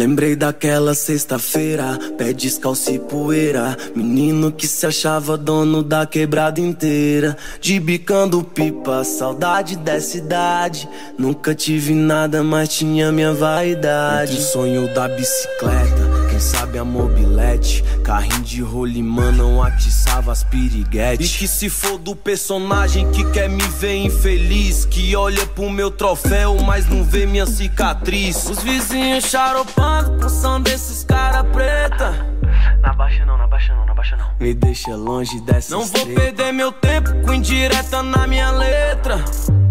Lembrei daquela sexta-feira, pé descalço e poeira, menino que se achava dono da quebrada inteira, de bicando pipa, saudade dessa idade. Nunca tive nada, mas tinha minha vaidade. Entre o sonho da bicicleta, quem sabe a mobilete, carrinho de rolimã não atiçava as piriguetes. E que se for do personagem que quer me ver infeliz, que olha pro meu troféu, mas não vê minha cicatriz. Os vizinhos charopando com som desses cara preta. Na baixa não, na baixa não, na baixa não. Me deixa longe dessas Não vou perder meu tempo com indireta na minha letra.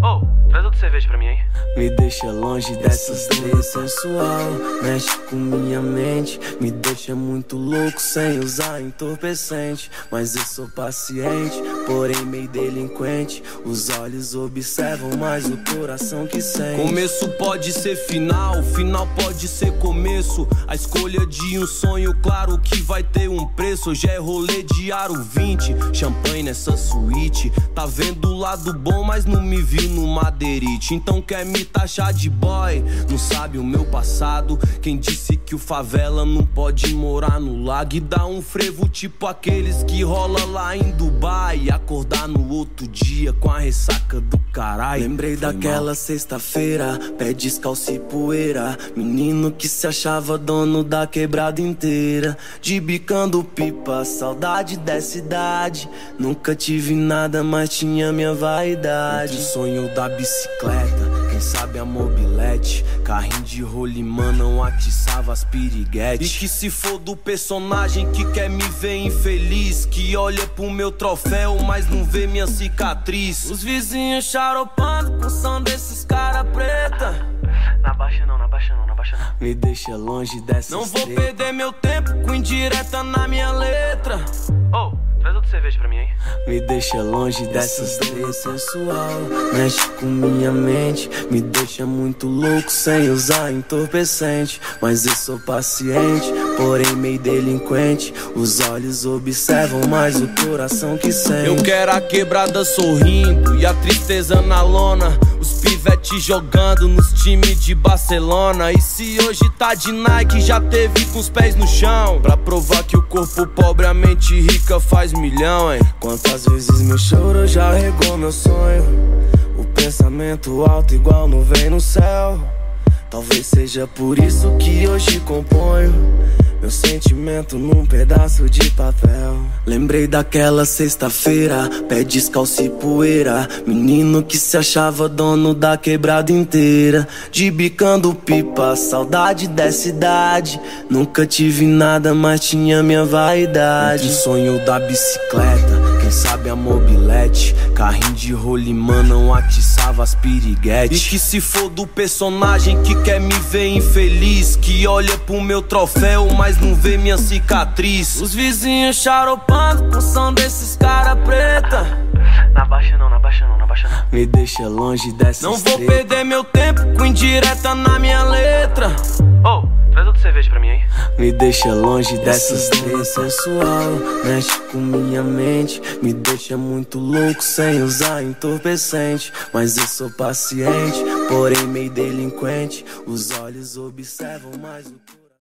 Oh, traz outra cerveja pra mim aí. Me deixa longe dessas três sensual, mexe com minha mente, me deixa muito louco sem usar entorpecente. Mas eu sou paciente, porém meio delinquente. Os olhos observam, mas o coração que sente. Começo pode ser final, final pode ser começo. A escolha de um sonho, claro que vai ter um preço. Hoje é rolê de aro 20, champanhe nessa suíte. Tá vendo o lado bom, mas não me viu no madeirite. Então quer me taxar de boy, não sabe o meu passado. Quem disse que o favela não pode morar no lago e dar um frevo tipo aqueles que rola lá em Dubai, e acordar no outro dia com a ressaca do caralho. Lembrei daquela sexta-feira, pé descalço e poeira, menino que se achava dono da quebrada inteira, de bicando pipa, saudade dessa idade. Nunca tive nada, mas tinha minha vaidade. Entre o sonho da bicicleta, quem sabe a mobilete, carrinho de rolimã não atiçava as piriguetes. E que se for do personagem que quer me ver infeliz, que olha pro meu troféu, mas não vê minha cicatriz. Os vizinhos charopando com som desses cara preta. Na baixa não, na baixa não, na baixa não. Me deixa longe dessas Não vou perder meu tempo com indireta na minha letra. Oh, traz outra cerveja pra mim aí. Me deixa longe dessas três sensual, mexe com minha mente, me deixa muito louco sem usar entorpecente. Mas eu sou paciente, porém meio delinquente. Os olhos observam, mas o coração que sente. Eu quero a quebrada sorrindo e a tristeza na lona, os pivetes jogando nos times de Barcelona. E se hoje tá de Nike, já teve com os pés no chão, pra provar que o corpo pobre, a mente rica faz milhão, hein? Quantas vezes meu choro já regou meu sonho, o pensamento alto igual nuvem no céu. Talvez seja por isso que hoje componho meu sentimento num pedaço de papel. Lembrei daquela sexta-feira, pé descalço e poeira, menino que se achava dono da quebrada inteira, de bicando pipa, saudade dessa idade. Nunca tive nada, mas tinha minha vaidade. Entre o sonho da bicicleta, quem sabe a mobilete, carrinho de rolimã não atiçava as piriguetes. E que se for do personagem que quer me ver infeliz, que olha pro meu troféu, mas não vê minha cicatriz. Os vizinhos charopando com som desses cara preta. Na baixa não, na baixa não, na baixa não. Me deixa longe dessas Não vou perder meu tempo com indireta na minha letra. Oh, traz outra cerveja pra mim aí. Me deixa longe dessas três sensual, mexe com minha mente, me deixa muito louco sem usar entorpecente. Mas eu sou paciente, porém meio delinquente. Os olhos observam, mas o